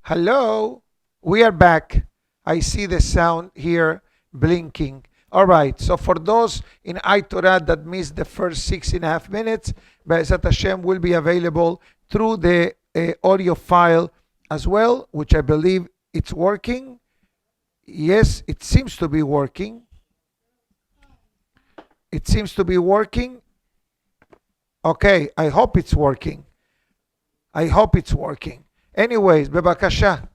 Hello, we are back. I see the sound here blinking. All right, so for those in iTorah that missed the first 6.5 minutes, Be'ezat Hashem will be available through the audio file as well, which I believe it's working. Yes, it seems to be working. It seems to be working. Okay, I hope it's working. I hope it's working. Anyways, bebakasha,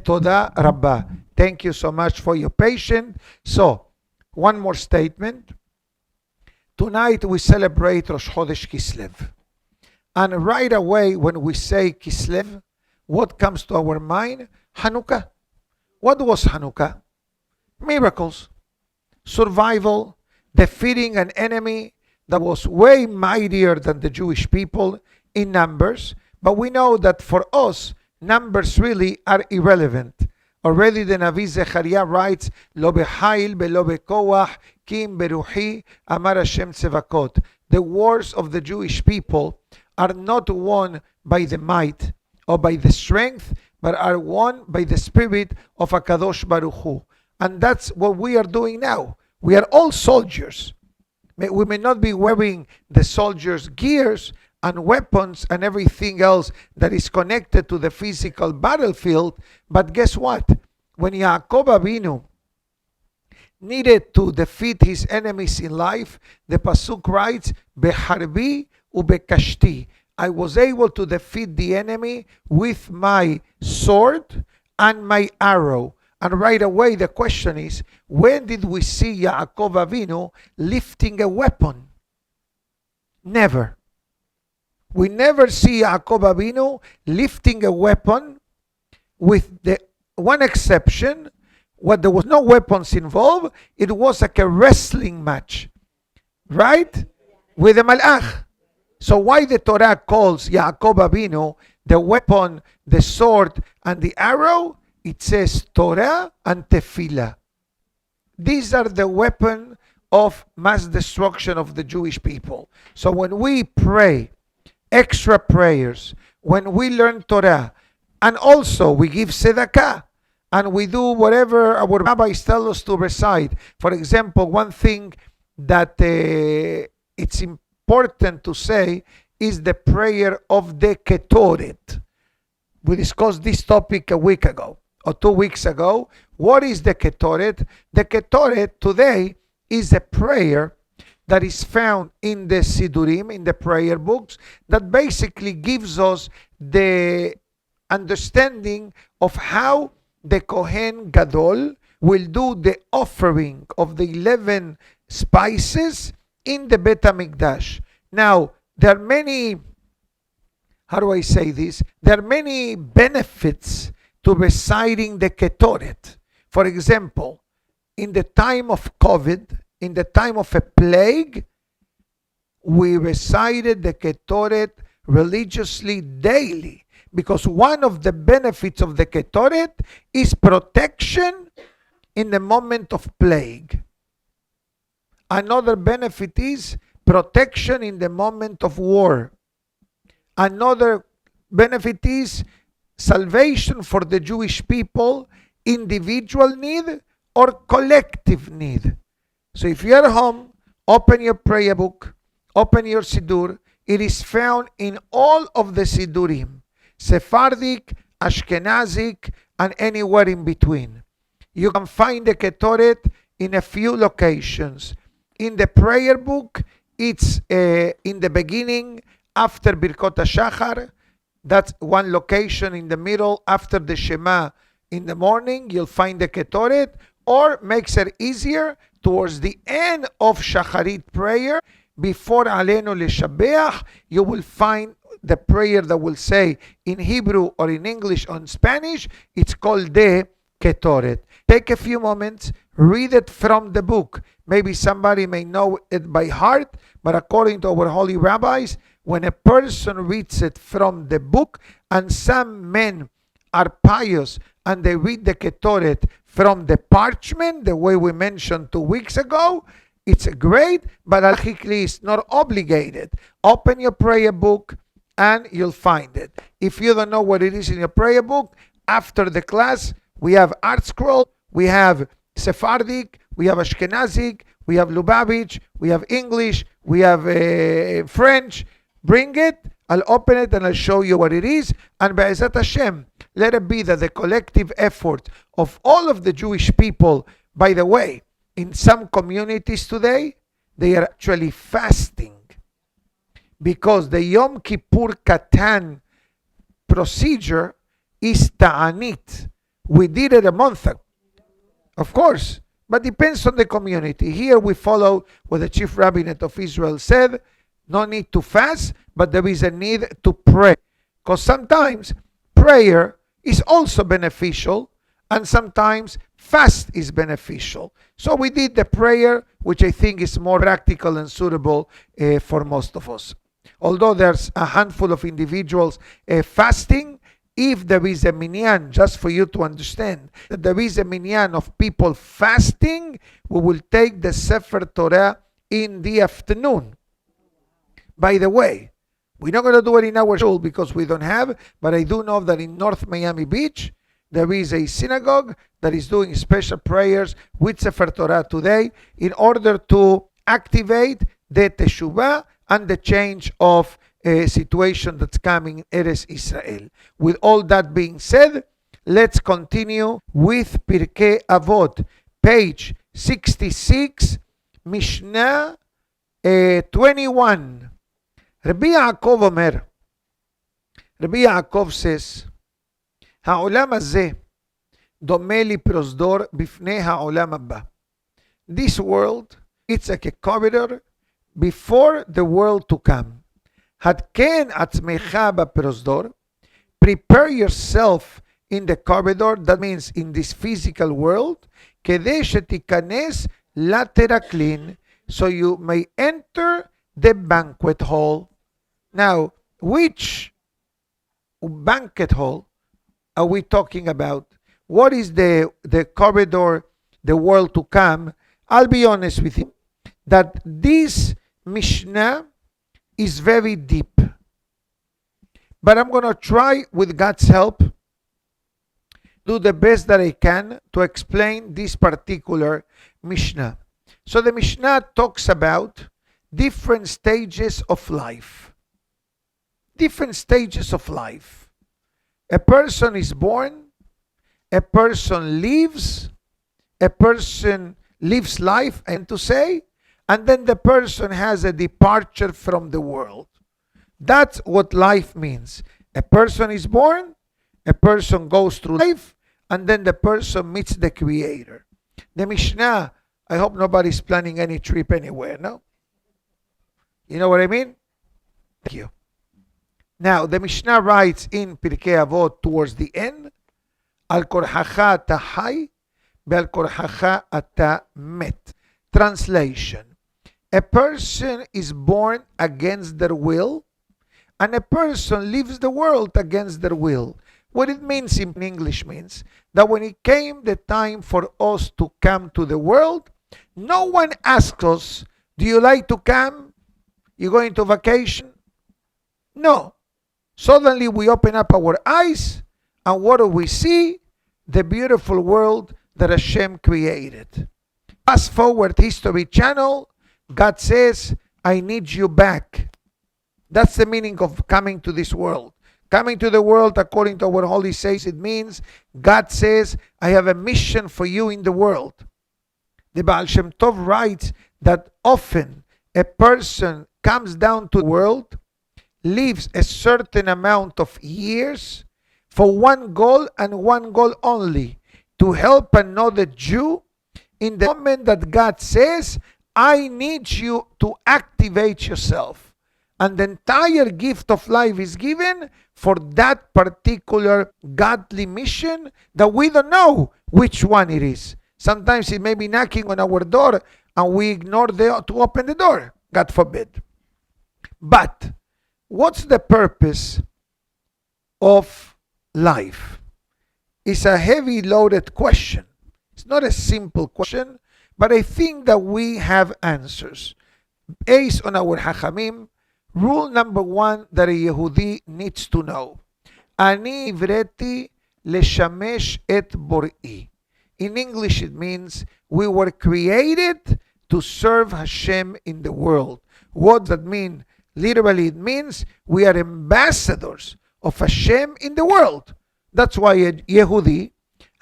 toda rabba. Thank you so much for your patience. So, one more statement. Tonight we celebrate Rosh Chodesh Kislev. And right away when we say Kislev, what comes to our mind? Hanukkah. What was Hanukkah? Miracles, survival, defeating an enemy that was way mightier than the Jewish people in numbers. But we know that for us, numbers really are irrelevant. Already the Navi Zechariah writes, Lo behail belo bekoach, kim beruhi, amar Hashem tzevakot. The wars of the Jewish people are not won by the might or by the strength, but are won by the spirit of HaKadosh Baruch Hu. And that's what we are doing now. We are all soldiers. We may not be wearing the soldiers' gears and weapons and everything else that is connected to the physical battlefield, but guess what? When Yaakov Avinu needed to defeat his enemies in life, the Pasuk writes, Beharbi ubekashti. I was able to defeat the enemy with my sword and my arrow. And right away the question is, when did we see Yaakov Avinu lifting a weapon? Never. We never see Yaakov Avinu lifting a weapon, with the one exception, when there was no weapons involved, it was like a wrestling match, right? With a malach. So why the Torah calls Yaakov Avinu the weapon, the sword, and the arrow? It says Torah and Tefillah. These are the weapon of mass destruction of the Jewish people. So when we pray extra prayers, when we learn Torah, and also we give tzedakah, and we do whatever our rabbis tell us to recite. For example, one thing that it's important to say is the prayer of the Ketoret. We discussed this topic a week ago or 2 weeks ago. What is the Ketoret? The Ketoret today is a prayer that is found in the Sidurim, in the prayer books, that basically gives us the understanding of how the Kohen Gadol will do the offering of the 11 spices in the Bet HaMikdash. Now, there are many, how do I say this? There are many benefits to reciting the Ketoret. For example, in the time of COVID, in the time of a plague, we recited the Ketoret religiously daily, because one of the benefits of the Ketoret is protection in the moment of plague. Another benefit is protection in the moment of war. Another benefit is salvation for the Jewish people, individual need or collective need. So if you're at home, open your prayer book, open your Siddur. It is found in all of the Sidurim, Sephardic, Ashkenazic, and anywhere in between. You can find the Ketoret in a few locations. In the prayer book, it's in the beginning, after Birkot HaShachar. That's one location. In the middle, after the Shema in the morning, you'll find the Ketoret. Or makes it easier, towards the end of Shacharit prayer, before Aleinu Leshabeach, you will find the prayer that will say in Hebrew or in English or in Spanish. It's called the Ketoret. Take a few moments, read it from the book. Maybe somebody may know it by heart, but according to our holy rabbis, when a person reads it from the book, and some men are pious and they read the Ketoret from the parchment, the way we mentioned 2 weeks ago, it's great, but halachically it's not obligated. Open your prayer book and you'll find it. If you don't know what it is in your prayer book, After the class, we have Art Scroll, we have Sephardic, we have Ashkenazic, we have Lubavitch, we have English, we have French. Bring it, I'll open it and I'll show you what it is. And Be'ezat Hashem, let it be that the collective effort of all of the Jewish people, by the way, in some communities today, they are actually fasting because the Yom Kippur Katan procedure is ta'anit. We did it a month ago, of course, but depends on the community. Here we follow what the chief rabbinate of Israel said. No need to fast, but there is a need to pray. Because sometimes prayer is also beneficial, and sometimes fast is beneficial. So we did the prayer, which I think is more practical and suitable for most of us. Although there's a handful of individuals fasting, if there is a minyan, just for you to understand, that there is a minyan of people fasting, we will take the Sefer Torah in the afternoon. By the way, we're not going to do it in our shul because we don't have, but I do know that in North Miami Beach, there is a synagogue that is doing special prayers with Sefer Torah today in order to activate the teshuvah and the change of a situation that's coming in Eretz Israel. With all that being said, let's continue with Pirkei Avot, page 66, Mishnah 21. Rabbi Yaakov Omer, Rabbi Yaakov says, העולם הזה דומה לפרוזדור בפני העולם הבא. This world, it's like a corridor before the world to come. התקן עצמך בפרוזדור, prepare yourself in the corridor, that means in this physical world, כדי שתיכנס לטרקלין, so you may enter the banquet hall. Now, which banquet hall are we talking about? What is the corridor, the world to come? I'll be honest with you, that this Mishnah is very deep. But I'm going to try, with God's help, do the best that I can to explain this particular Mishnah. So the Mishnah talks about different stages of life. Different stages of life. A person is born, a person lives, a person lives life, and to say, and then the person has a departure from the world. That's what life means. A person is born, a person goes through life, and then the person meets the Creator. The Mishnah, I hope nobody's planning any trip anywhere, no? You know what I mean? Thank you. Now, the Mishnah writes in Pirkei Avot towards the end, Al korhacha ata hay, ve'al korhacha ata met. Translation. A person is born against their will, and a person leaves the world against their will. What it means in English means that when it came the time for us to come to the world, no one asked us, do you like to come? You going to vacation? No. Suddenly we open up our eyes, and what do we see? The beautiful world that Hashem created. Fast forward History Channel, God says, I need you back. That's the meaning of coming to this world. Coming to the world, according to what Holy says, it means God says, I have a mission for you in the world. The Baal Shem Tov writes that often a person comes down to the world, lives a certain amount of years for one goal and one goal only, to help another Jew in the moment that God says, I need you to activate yourself. And the entire gift of life is given for that particular godly mission that we don't know which one it is. Sometimes it may be knocking on our door and we ignore to open the door, God forbid. But what's the purpose of life? It's a heavy loaded question. It's not a simple question, but I think that we have answers. Based on our Hachamim, rule number one that a Yehudi needs to know. Ani ivreti לשמש את בוראי. In English it means we were created to serve Hashem in the world. What does that mean? Literally it means we are ambassadors of Hashem in the world. That's why a Yehudi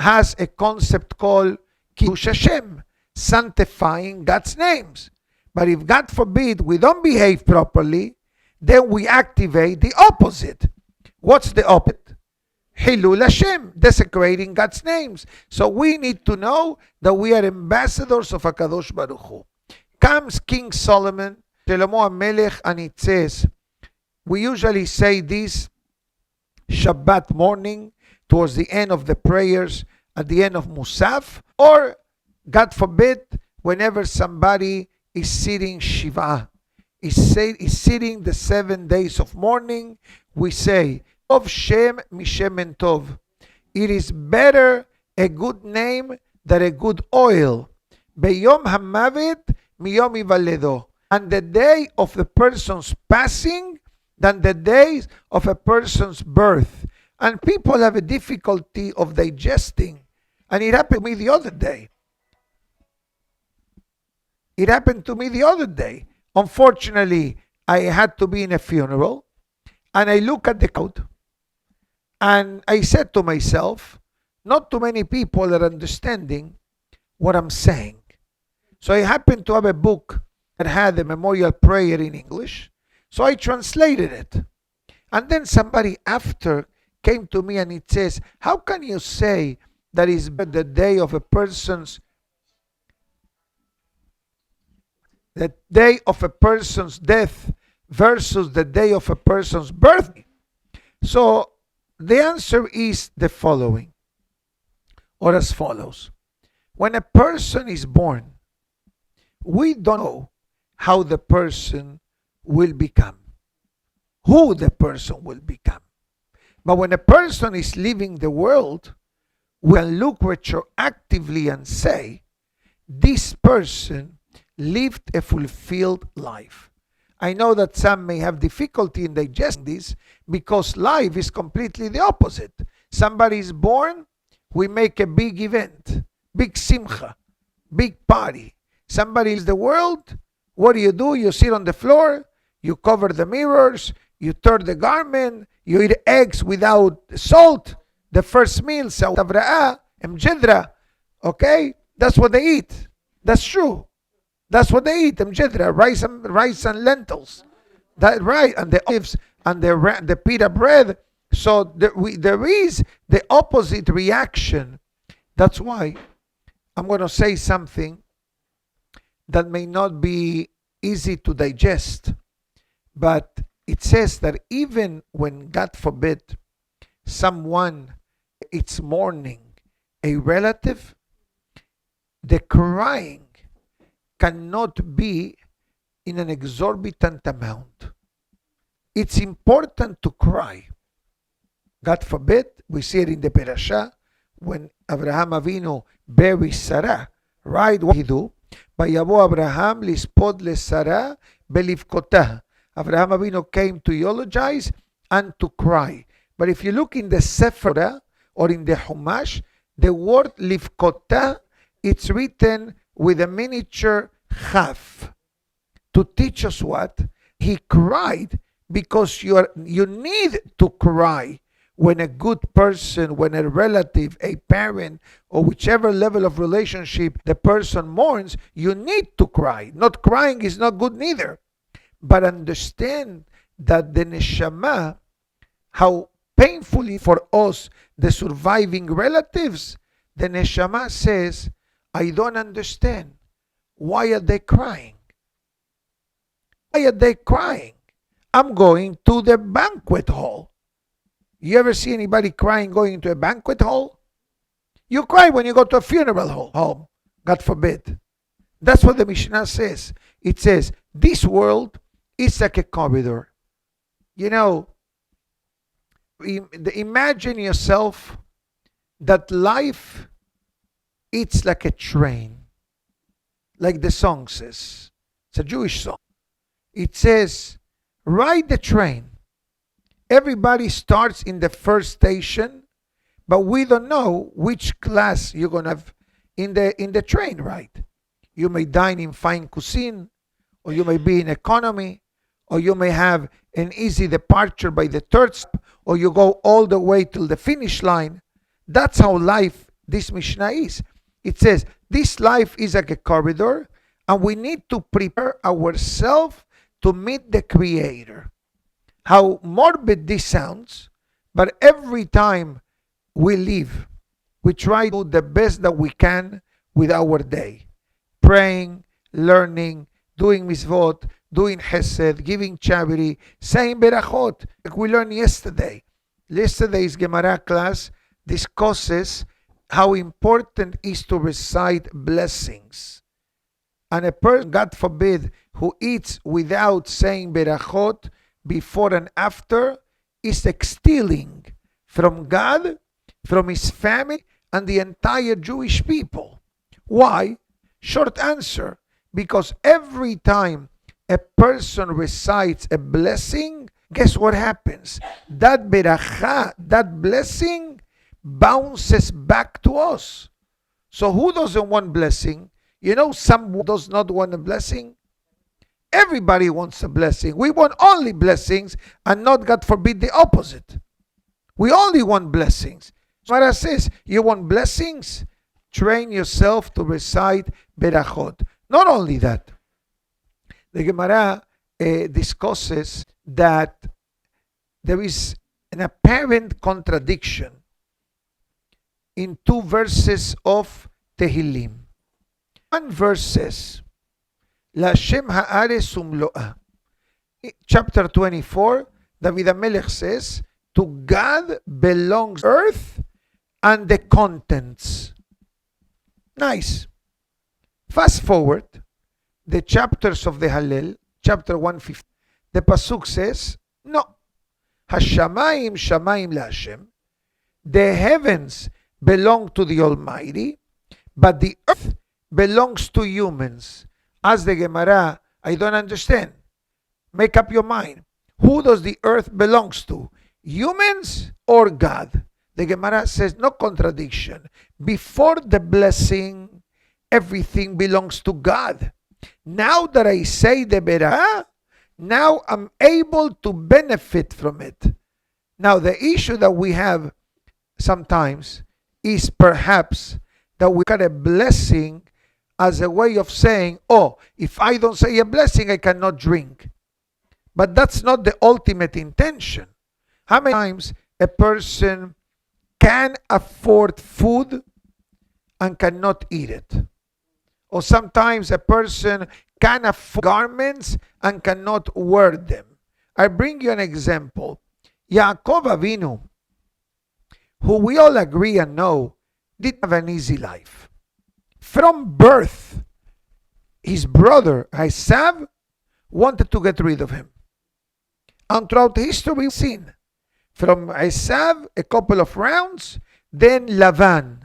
has a concept called Kiddush Hashem, sanctifying God's names. But if God forbid we don't behave properly, then we activate the opposite. What's the opposite? Hilul Hashem, desecrating God's names. So we need to know that we are ambassadors of HaKadosh Baruch Hu. Comes King Solomon, Shlomo HaMelech, and it says, we usually say this Shabbat morning, towards the end of the prayers, at the end of Musaf, or, God forbid, whenever somebody is sitting Shiva, is sitting the 7 days of mourning, we say, Tov Shem Mishemen Tov. It is better a good name than a good oil. Beyom Hamavet Miyom Ivaledo. And the day of the person's passing than the days of a person's birth. And people have a difficulty of digesting. And it happened to me the other day. Unfortunately, I had to be in a funeral. And I look at the crowd. And I said to myself, not too many people are understanding what I'm saying. So I happened to have a book that had a memorial prayer in English. So I translated it. And then somebody after came to me and it says, how can you say that is the day of a person's death versus the day of a person's birthday? So the answer is the following, or as follows. When a person is born, we don't know how the person will become, who the person will become. But when a person is leaving the world, we can look retroactively and say, this person lived a fulfilled life. I know that some may have difficulty in digesting this because life is completely the opposite. Somebody is born, we make a big event, big simcha, big party. Somebody is the world, what do? You sit on the floor, you cover the mirrors, you turn the garment, you eat eggs without salt, the first meal, Savra'ah, Mjedra, okay? That's what they eat. That's true. That's what they eat, Mjedra, rice and lentils. That right, and the olives and the pita bread. So there is the opposite reaction. That's why I'm going to say something that may not be easy to digest. But it says that even when, God forbid, someone is mourning a relative, the crying cannot be in an exorbitant amount. It's important to cry. God forbid, we see it in the parasha, when Abraham Avinu buries Sara, right? What he do? Vayavo Abraham lispod lesara belivkotah. Abraham Avinu came to eulogize and to cry. But if you look in the Safra or in the Humash, the word livkotah, it's written with a miniature chaf. To teach us what? He cried because you need to cry when a good person, when a relative, a parent, or whichever level of relationship the person mourns, you need to cry. Not crying is not good neither. But understand that the neshama, how painfully for us, the surviving relatives, the neshama says, I don't understand. Why are they crying? Why are they crying? I'm going to the banquet hall. You ever see anybody crying going into a banquet hall? You cry when you go to a funeral home, God forbid. That's what the Mishnah says. It says, this world is like a corridor. You know, imagine yourself that life, it's like a train. Like the song says. It's a Jewish song. It says, ride the train. Everybody starts in the first station, but we don't know which class you're going to have in the train ride. You may dine in fine cuisine, or you may be in economy, or you may have an easy departure by the third stop, or you go all the way till the finish line. That's how life, this Mishnah is. It says, this life is like a corridor, and we need to prepare ourselves to meet the Creator. How morbid this sounds, but every time we live, we try to do the best that we can with our day. Praying, learning, doing mitzvot, doing chesed, giving charity, saying berachot, like we learned yesterday. Yesterday's Gemara class discusses how important it is to recite blessings. And a person, God forbid, who eats without saying berachot before and after is stealing from God, from his family, and the entire Jewish people. Why? Short answer, because every time a person recites a blessing, guess what happens? That beracha, that blessing, bounces back to us. So who doesn't want blessing? You know, some does not want a blessing. Everybody wants a blessing. We want only blessings and not, God forbid, the opposite. We only want blessings. Sara says, you want blessings? Train yourself to recite berachot. Not only that, the Gemara discusses that there is an apparent contradiction in two verses of Tehillim. One verse says, L'Hashem ha'aretz umlo'a. Chapter 24, David HaMelech says, to God belongs earth and the contents. Nice. Fast forward the chapters of the Hallel, chapter 150. The pasuk says, no. Hashamayim shamayim laHashem. The heavens belong to the Almighty, but the earth belongs to humans. As the Gemara, I don't understand. Make up your mind. Who does the earth belongs to? Humans or God? The Gemara says no contradiction. Before the blessing, everything belongs to God. Now that I say the Berah, now I'm able to benefit from it. Now the issue that we have sometimes is perhaps that we got a blessing as a way of saying, oh, if I don't say a blessing, I cannot drink. But that's not the ultimate intention. How many times a person can afford food and cannot eat it? Or sometimes a person can afford garments and cannot wear them. I bring you an example. Yaakov Avinu, who we all agree and know, didn't have an easy life. From birth, his brother Esav wanted to get rid of him. And throughout history, we've seen from Esav a couple of rounds, then Lavan.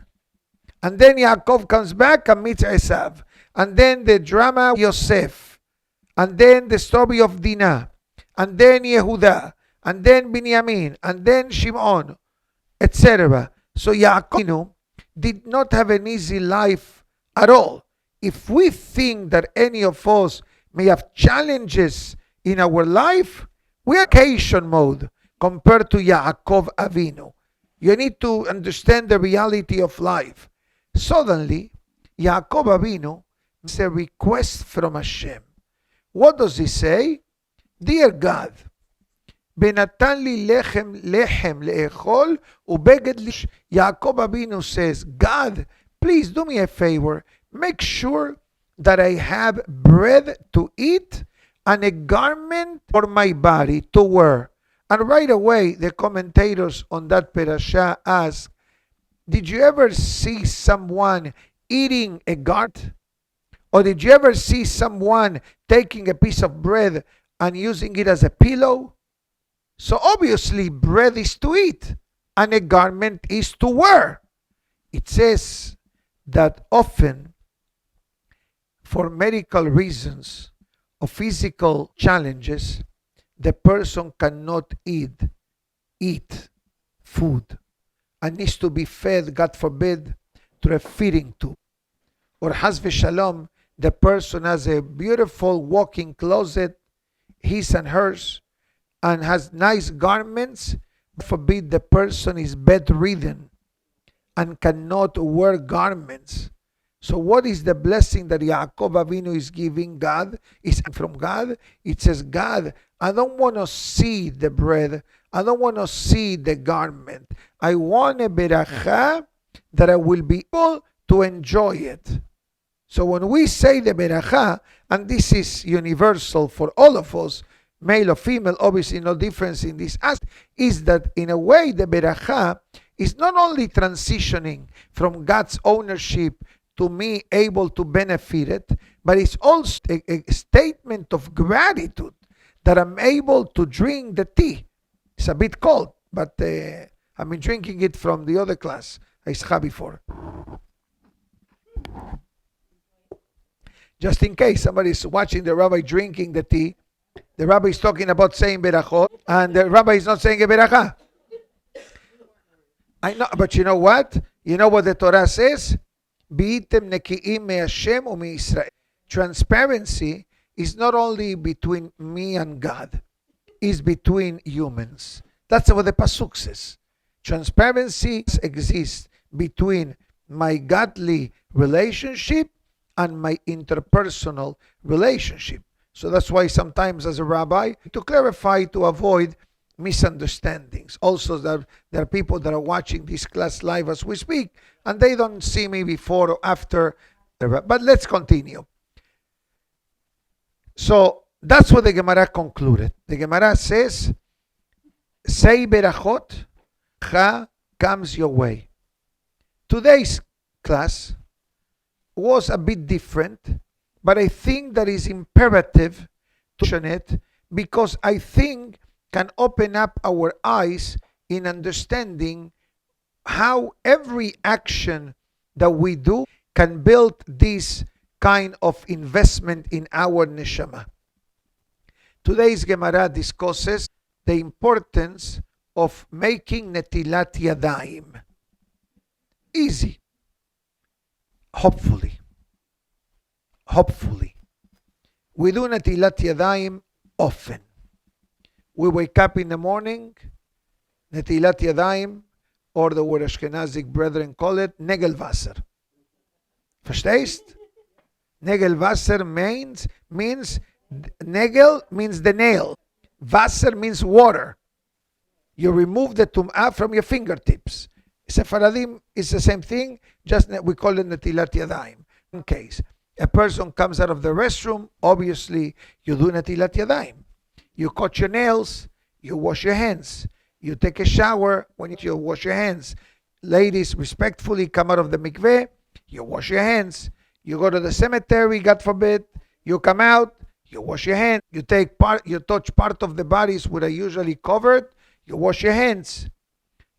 And then Yaakov comes back and meets Esav. And then the drama of Yosef. And then the story of Dinah. And then Yehuda. And then Binyamin. And then Shimon. Etc. So Yaakov did not have an easy life at all. If we think that any of us may have challenges in our life, we are in vacation mode compared to Yaakov Avinu. You need to understand the reality of life. Suddenly, Yaakov Avinu makes a request from Hashem. What does he say? Dear God, Benatan li lechem leechol ubeged li. Yaakov Avinu says, God, please do me a favor. Make sure that I have bread to eat and a garment for my body to wear. And right away, the commentators on that parasha ask, did you ever see someone eating a garment? Or did you ever see someone taking a piece of bread and using it as a pillow? So obviously, bread is to eat and a garment is to wear. It says that often, for medical reasons or physical challenges, the person cannot eat food. and needs to be fed, God forbid, to a feeding tube. Or has v'shalom, the person has a beautiful walk-in closet, his and hers, and has nice garments. God forbid the person is bedridden and cannot wear garments. So what is the blessing that Yaakov Avinu is giving God? Is from God. It says, God, I don't want to see the bread. I don't want to see the garment. I want a beracha that I will be able to enjoy it. So when we say the beracha, and this is universal for all of us, male or female, obviously no difference in this aspect, is that in a way the beracha is not only transitioning from God's ownership to me able to benefit it, but it's also a statement of gratitude that I'm able to drink the tea. It's a bit cold, but I've been drinking it from the other class I saw before. Just in case somebody's watching the rabbi drinking the tea, the rabbi is talking about saying berachot, and the rabbi is not saying a beracha. I know, but you know what? You know what the Torah says? Bi'item neki'im me'Hashem u'mi'Yisrael. Transparency is not only between me and God, it's between humans. That's what the pasuk says. Transparency exists between my godly relationship and my interpersonal relationship. So that's why sometimes as a rabbi, to clarify, to avoid misunderstandings. Also, there are people that are watching this class live as we speak, and they don't see me before or after. But let's continue. So that's what the Gemara concluded. The Gemara says, say berachot, cha comes your way. Today's class was a bit different, but I think that is imperative to mention it because I think can open up our eyes in understanding how every action that we do can build this kind of investment in our neshama. Today's Gemara discusses the importance of making netilat yadayim. Easy. Hopefully. We do netilat yadayim often. We wake up in the morning, netilat yadayim, or the word Ashkenazic brethren call it, negelwasser. Verstehst? Negelwasser means negel means the nail. Wasser means water. You remove the tum'ah from your fingertips. Sephardim is the same thing, just we call it netilat yadayim. In case a person comes out of the restroom, obviously you do netilat yadayim. You cut your nails, you wash your hands. You take a shower, when you wash your hands. Ladies, respectfully come out of the mikveh, you wash your hands. You go to the cemetery, God forbid, you come out, you wash your hands. You touch part of the bodies which are usually covered, you wash your hands.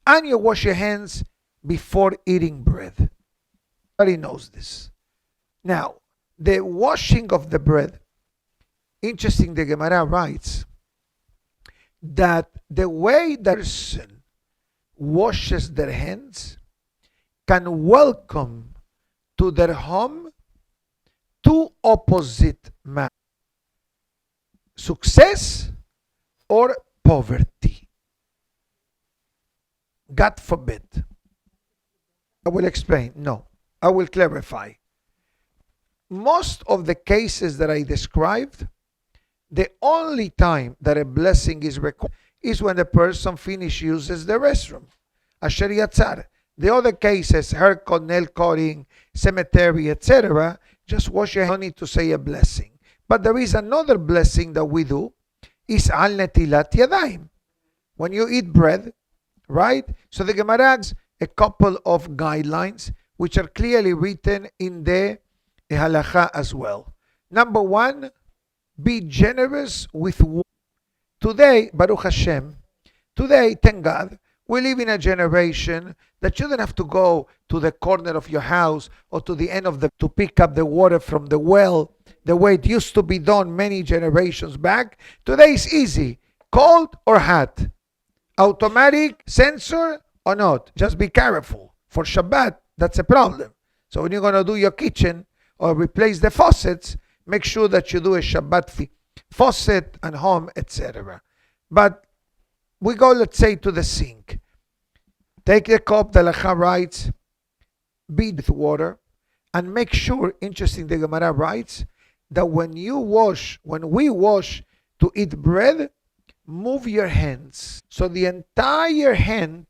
And you wash your hands before eating bread. Everybody knows this. Now, the washing of the bread, interesting, the Gemara writes that the way the person washes their hands can welcome to their home two opposite men: success or poverty. God forbid. I will explain. No, I will clarify. Most of the cases that I described, the only time that a blessing is required is when the person uses the restroom. Asher yatzar. The other cases, haircut, nail cutting, cemetery, etc., just wash your hands. No need to say a blessing. But there is another blessing that we do, is al netilat yadayim. When you eat bread, right? So the Gemara has a couple of guidelines which are clearly written in the halacha as well. Number one, be generous with water. Today, Baruch Hashem, today, thank God, we live in a generation that you don't have to go to the corner of your house or to the end of to pick up the water from the well the way it used to be done many generations back. Today is easy, cold or hot, automatic, sensor or not. Just be careful. For Shabbat, that's a problem. So when you're going to do your kitchen or replace the faucets, make sure that you do a Shabbat faucet and home, etc. But we go, let's say, to the sink. Take the cup, the Lacha writes, beat with water, and make sure, interesting, the Gemara writes, that when we wash to eat bread, move your hands. So the entire hand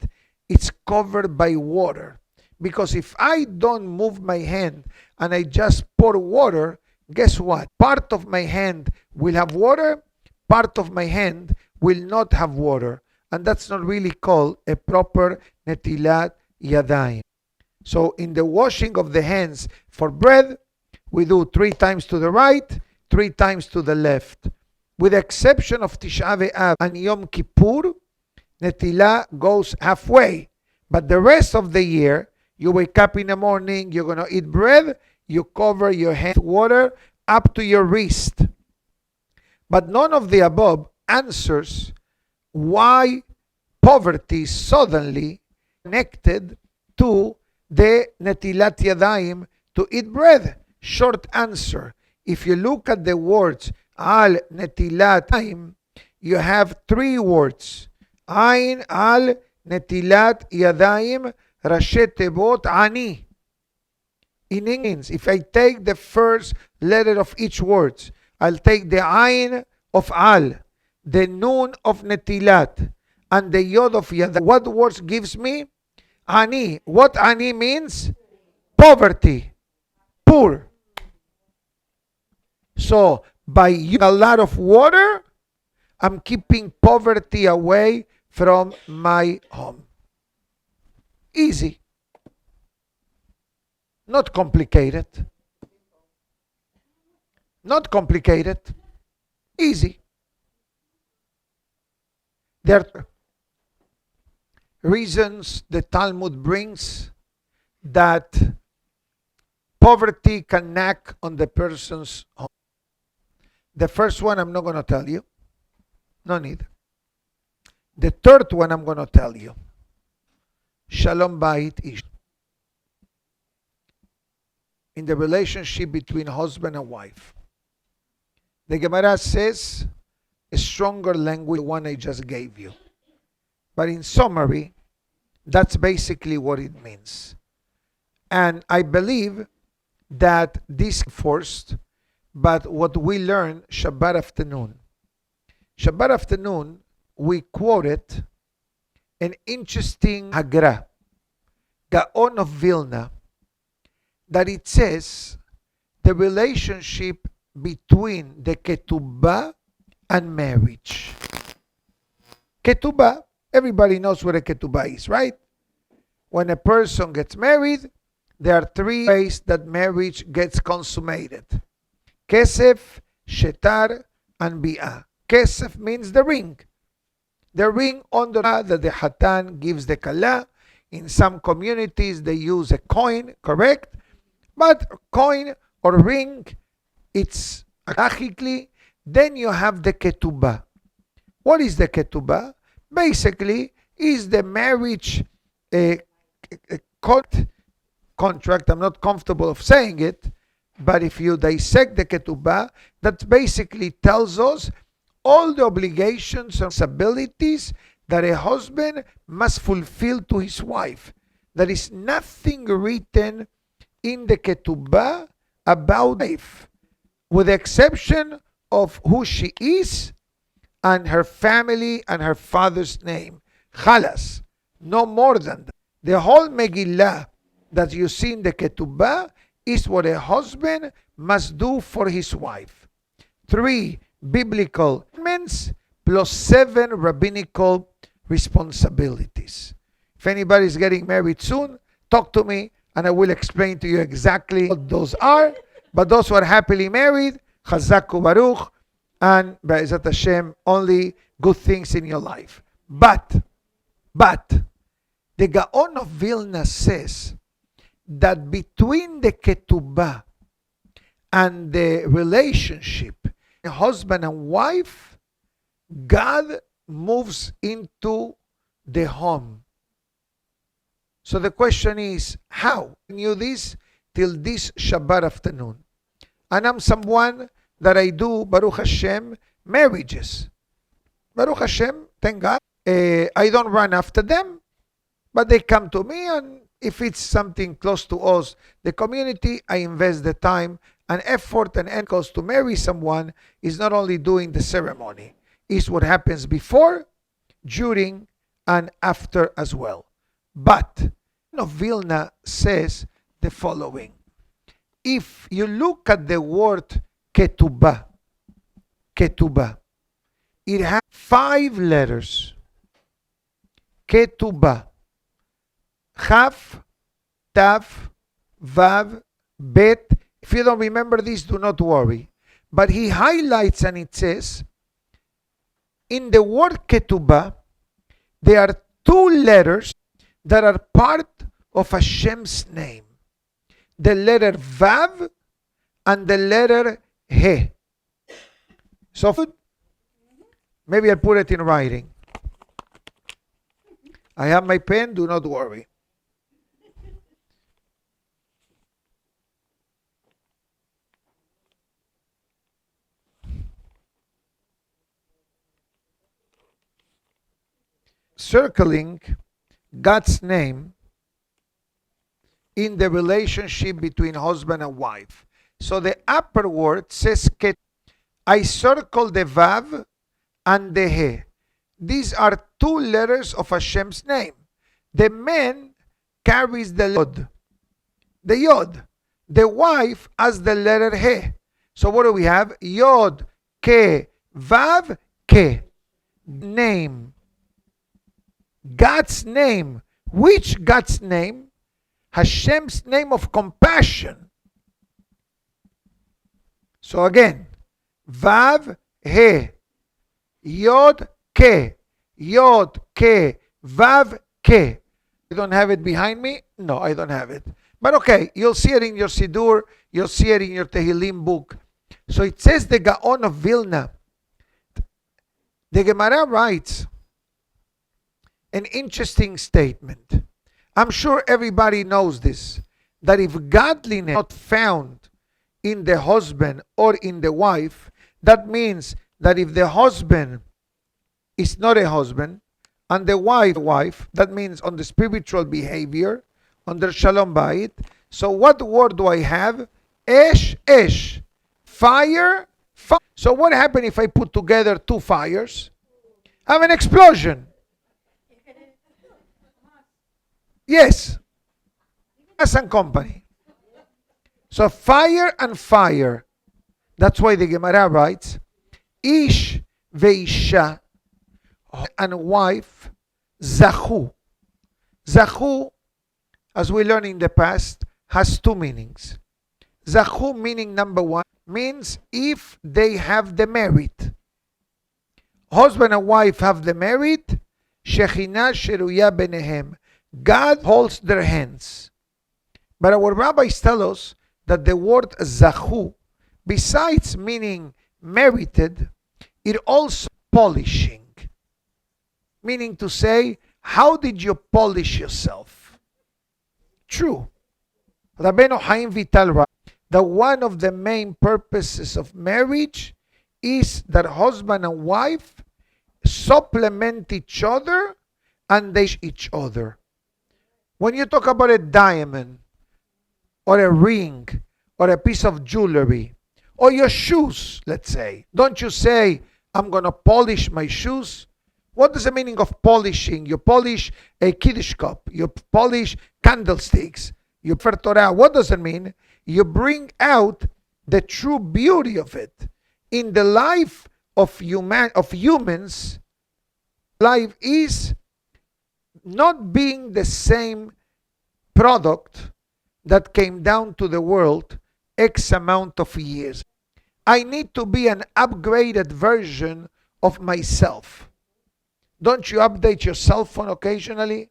is covered by water. Because if I don't move my hand and I just pour water, guess what? Part of my hand will have water, part of my hand will not have water. And that's not really called a proper netilat yadayim. So in the washing of the hands for bread, we do 3 times to the right, 3 times to the left. With the exception of Tisha B'Av and Yom Kippur, netilah goes halfway. But the rest of the year, you wake up in the morning, you're going to eat bread, you cover your hand with water up to your wrist. But none of the above answers why poverty suddenly connected to the netilat yadayim to eat bread. Short answer. If you look at the words al netilat yadayim, you have 3 words. Ain al netilat yadayim rashet tevot ani. In English, if I take the first letter of each word, I'll take the ain of al, the nun of netilat, and the yod of yadayim. What words gives me? Ani. What ani means? Poverty. Poor. So, by using a lot of water, I'm keeping poverty away from my home. Easy. Not complicated. Not complicated. Easy. There are reasons the Talmud brings that poverty can knock on the person's home. The first one I'm not going to tell you. No need. The third one I'm going to tell you. Shalom Bayit Ish. In the relationship between husband and wife. The Gemara says a stronger language than the one I just gave you. But in summary, that's basically what it means. And I believe that this first, but what we learn Shabbat afternoon. Shabbat afternoon, we quoted an interesting Hagra, Gaon of Vilna, that it says the relationship between the ketubah and marriage. Ketubah, everybody knows what a ketubah is, right? When a person gets married, there are 3 ways that marriage gets consummated. Kesef, shetar, and bi'ah. Kesef means the ring. The ring on the that the hatan gives the kala. In some communities, they use a coin, correct? But coin or ring, it's halachically. Then you have the ketubah. What is the ketubah? Basically, is the marriage contract. I'm not comfortable of saying it, but if you dissect the ketubah, that basically tells us all the obligations and responsibilities that a husband must fulfill to his wife. There is nothing written in the ketubah about wife, with the exception of who she is and her family and her father's name. Khalas. No more than that. The whole Megillah that you see in the ketubah is what a husband must do for his wife. 3 biblical commandments plus 7 rabbinical responsibilities. If anybody is getting married soon, talk to me and I will explain to you exactly what those are. But those who are happily married, Chazaku Baruch, and Be'ezat Hashem, only good things in your life. But, the Gaon of Vilna says that between the ketubah and the relationship, husband and wife, God moves into the home. So the question is, how? I knew this till this Shabbat afternoon. And I'm someone that I do, Baruch Hashem, marriages. Baruch Hashem, thank God. I don't run after them, but they come to me, and if it's something close to us, the community, I invest the time and effort and because to marry someone is not only doing the ceremony, it's what happens before, during, and after as well. But Vilna says the following. If you look at the word ketubah, it has 5 letters. Ketubah. Chaf, Tav, Vav, Bet. If you don't remember this, do not worry. But he highlights and it says, in the word ketubah, there are 2 letters that are part of Hashem's name. The letter Vav and the letter He. So maybe I'll put it in writing. I have my pen, do not worry. Circling God's name in the relationship between husband and wife. So the upper word says Ket. I circle the Vav and the He. These are 2 letters of Hashem's name. The man carries the Yod. The Yod. The wife has the letter He. So what do we have? Yod, Ke, Vav, Ke. Name. God's name. Which God's name? Hashem's name of compassion. So again, Vav, He, Yod, Ke, Yod, Ke, Vav, Ke. You don't have it behind me? No, I don't have it. But okay, you'll see it in your Siddur, you'll see it in your Tehillim book. So it says the Gaon of Vilna. The Gemara writes an interesting statement. I'm sure everybody knows this, that if godliness is not found in the husband or in the wife, that means that if the husband is not a husband and the wife, that means on the spiritual behavior, under Shalom Bayit. So what word do I have? Esh. Fire. So what happens if I put together 2 fires? I have an explosion. Yes. Gas and company. So fire and fire. That's why the Gemara writes, Ish veisha, and wife, zachu. Zachu, as we learned in the past, has 2 meanings. Zachu meaning number 1 means if they have the merit. Husband and wife have the merit, Shekhinah sheruya benehem. God holds their hands. But our rabbis tell us that the word zachu, besides meaning merited, it also polishing. Meaning to say, how did you polish yourself? True. Rabbeinu Chaim Vital writes that one of the main purposes of marriage is that husband and wife supplement each other and they each other. When you talk about a diamond or a ring or a piece of jewelry or your shoes, let's say, don't you say, I'm going to polish my shoes? What is the meaning of polishing? You polish a Kiddush cup. You polish candlesticks. You for Torah. What does it mean? You bring out the true beauty of it. In the life of humans, life is not being the same product that came down to the world X amount of years. I need to be an upgraded version of myself. Don't you update your cell phone occasionally?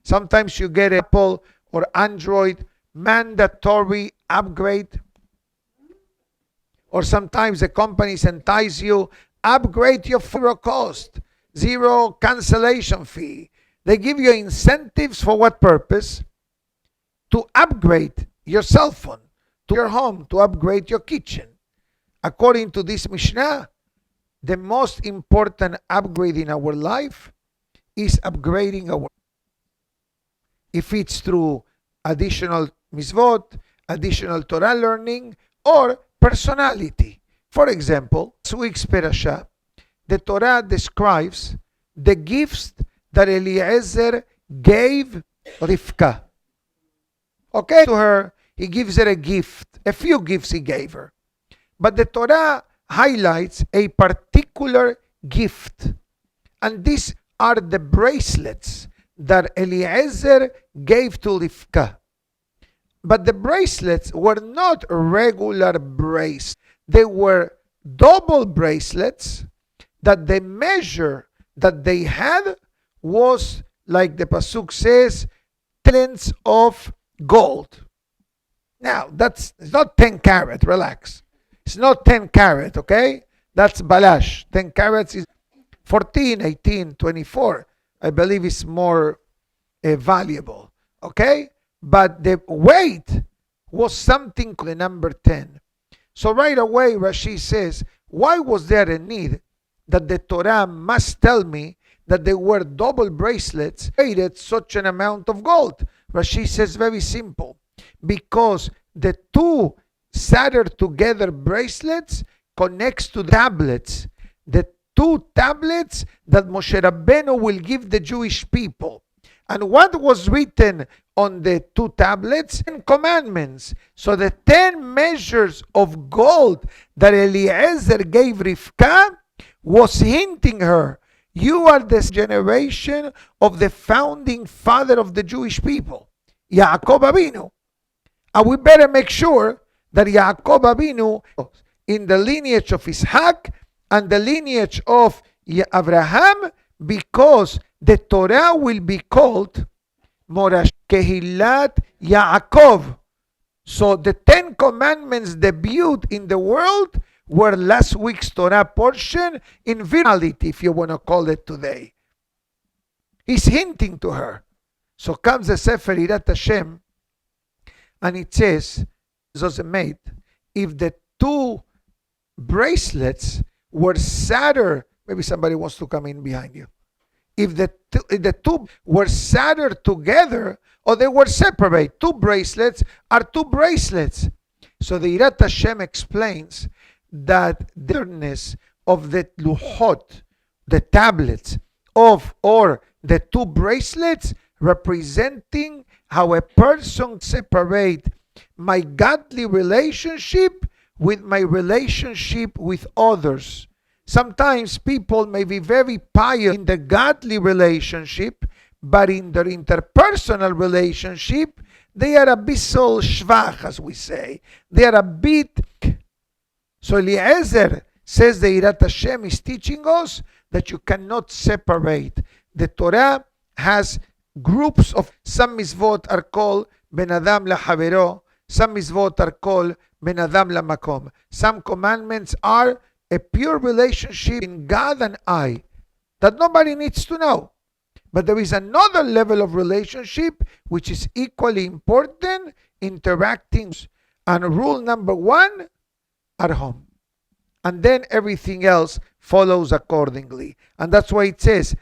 Sometimes you get Apple or Android mandatory upgrade. Or sometimes the companies entice you, upgrade your zero cost, 0 cancellation fee, They give you incentives for what purpose? To upgrade your cell phone, to your home, to upgrade your kitchen. According to this Mishnah, the most important upgrade in our life is upgrading our. If it's through additional mitzvot, additional Torah learning, or personality. For example, this week's parasha, the Torah describes the gifts that Eliezer gave Rivka. Okay, to her, he gives her a gift, a few gifts he gave her. But the Torah highlights a particular gift. And these are the bracelets that Eliezer gave to Rivka. But the bracelets were not regular bracelets. They were double bracelets that the measure that they had was, like the Pasuk says, talents of gold. Now, it's not 10 carat, relax. It's not 10 carat, okay? That's balash. 10 carats is 14, 18, 24. I believe it's more valuable, okay? But the weight was something the number 10. So right away, Rashi says, why was there a need that the Torah must tell me that they were double bracelets weighted such an amount of gold? Rashi says very simple. Because the two soldered together bracelets connects to the tablets. The two tablets that Moshe Rabbeinu will give the Jewish people. And what was written on the two tablets? 10 commandments. So the 10 measures of gold that Eliezer gave Rivka was hinting her, you are the generation of the founding father of the Jewish people, Yaakov Avinu. And we better make sure that Yaakov Avinu, in the lineage of Ishak and the lineage of Abraham, because the Torah will be called Morash Kehilat Yaakov. So the 10 commandments debuted in the world were last week's Torah portion in virality, if you want to call it today. He's hinting to her. So comes the Sefer Irat Hashem, and it says, Zozemate, if the two bracelets were soldered, maybe somebody wants to come in behind you. If the two were soldered together, or they were separate, two bracelets are two bracelets. So the Irat Hashem explains that the nearness of the luchot, the tablets of, or the two bracelets, representing how a person separate my godly relationship with my relationship with others. Sometimes people may be very pious in the godly relationship, but in their interpersonal relationship, they are a bit shvach, as we say. They are a bit. So Eliezer says the Irat Hashem is teaching us that you cannot separate. The Torah has groups of, some mitzvot are called Ben Adam LaHavero, some mitzvot are called Ben Adam LaMakom. Some commandments are a pure relationship in God and I that nobody needs to know. But there is another level of relationship which is equally important, interacting. And rule number 1, at home. And then everything else follows accordingly. And that's why it says,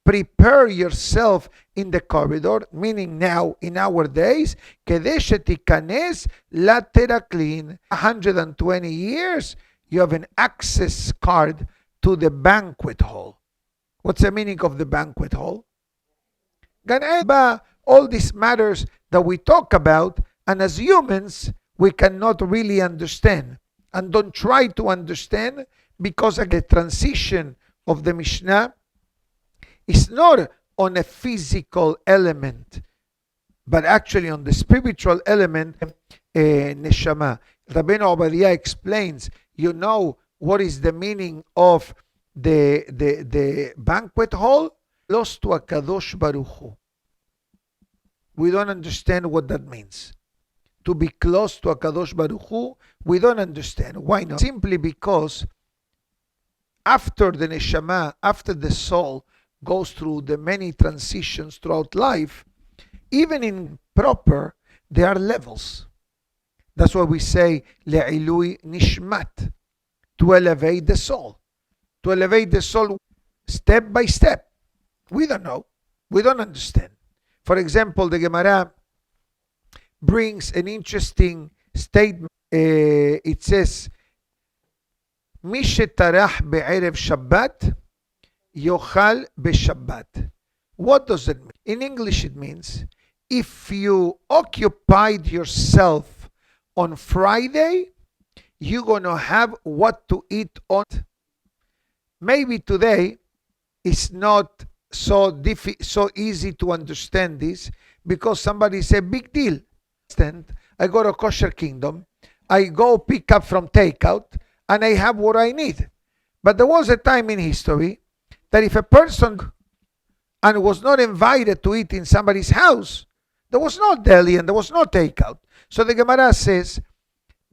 prepare yourself in the corridor, meaning now in our days, 120 years, you have an access card to the banquet hall. What's the meaning of the banquet hall? All these matters that we talk about, and as humans, we cannot really understand. And don't try to understand, because the transition of the Mishnah is not on a physical element, but actually on the spiritual element, neshama. Rabbeinu Batya explains, you know what is the meaning of the banquet hall? Close to a Kadosh Baruch Hu. We don't understand what that means. To be close to a Kadosh Baruch Hu, we don't understand. Why not? Simply because after the neshama, after the soul goes through the many transitions throughout life, even in proper, there are levels. That's why we say le'ilui nishmat, to elevate the soul. To elevate the soul step by step. We don't know. We don't understand. For example, the Gemara brings an interesting statement. It says, מי שטרח בערב שבת, יאכל בשבת. What does it mean? In English it means, if you occupied yourself on Friday, you're going to have what to eat on. Maybe today it's not so easy to understand this, because somebody said, big deal. I go to Kosher Kingdom, I go pick up from takeout, and I have what I need. But there was a time in history that if a person and was not invited to eat in somebody's house, there was no deli and there was no takeout. So the Gemara says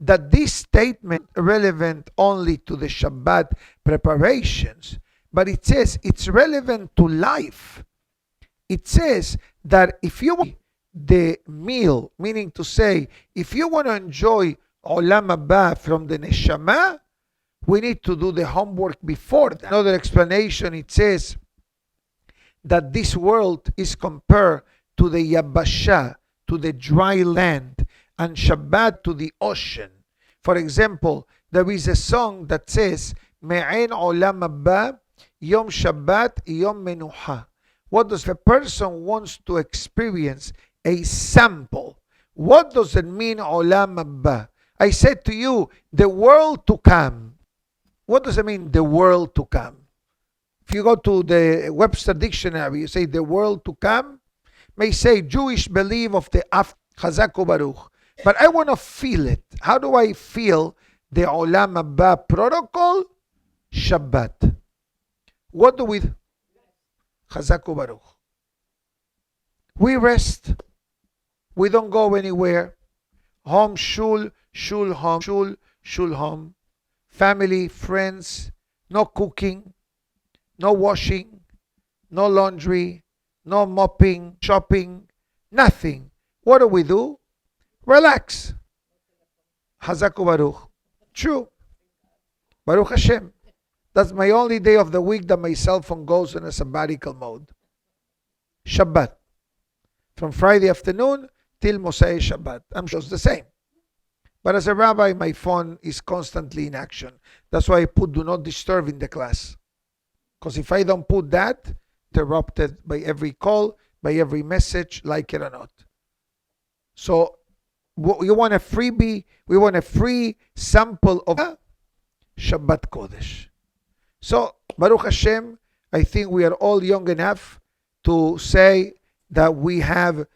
that this statement is relevant only to the Shabbat preparations, but it says it's relevant to life. It says that if you want the meal, meaning to say, if you want to enjoy Olam Haba from the Neshama, we need to do the homework before that. Another explanation, it says that this world is compared to the Yabasha, to the dry land, and Shabbat to the ocean. For example, there is a song that says, Me'en Olam Haba, Yom Shabbat, Yom Menuha. What does the person wants to experience? A sample. What does it mean, Olam Haba? I said to you, the world to come. What does it mean, the world to come? If you go to the Webster Dictionary, you say the world to come, may say Jewish belief of the Chazak Baruch. But I want to feel it. How do I feel the Olam Haba protocol? Shabbat. What do we do? Chazak Baruch. We rest. We don't go anywhere. Home, shul, shul, home, shul, shul, home. Family, friends, no cooking, no washing, no laundry, no mopping, shopping, nothing. What do? Relax. Hazaku Baruch. True. Baruch Hashem. That's my only day of the week that my cell phone goes in a sabbatical mode. Shabbat. From Friday afternoon till Mosai Shabbat. I'm sure it's the same. But as a rabbi, my phone is constantly in action. That's why I put do not disturb in the class. Because if I don't put that, interrupted by every call, by every message, like it or not. So you want a freebie? We want a free sample of Shabbat Kodesh. So Baruch Hashem, I think we are all young enough to say that we have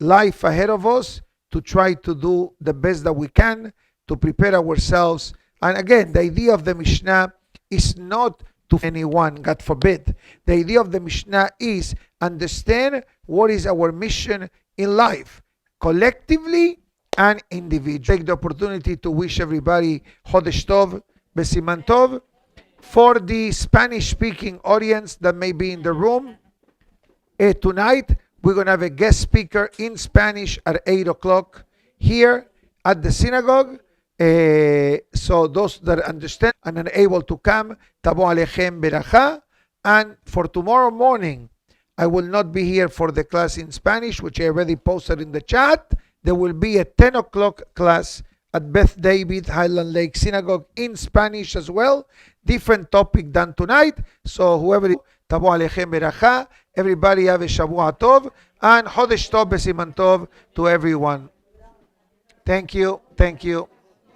life ahead of us, to try to do the best that we can to prepare ourselves. And again, the idea of the Mishnah is not to anyone, God forbid. The idea of the Mishnah is understand what is our mission in life, collectively and individually. Take the opportunity to wish everybody Chodesh Tov, Besiman Tov. For the Spanish-speaking audience that may be in the room, tonight, we're going to have a guest speaker in Spanish at 8 o'clock here at the synagogue. So those that understand and are able to come, Tabo Alechem Beracha. And for tomorrow morning, I will not be here for the class in Spanish, which I already posted in the chat. There will be a 10 o'clock class at Beth David Highland Lake Synagogue in Spanish as well. Different topic than tonight. So whoever, Tabo Alechem Beracha. Everybody have a Shavua Tov and Chodesh Tov Besiman Tov to everyone. Thank you. Thank you.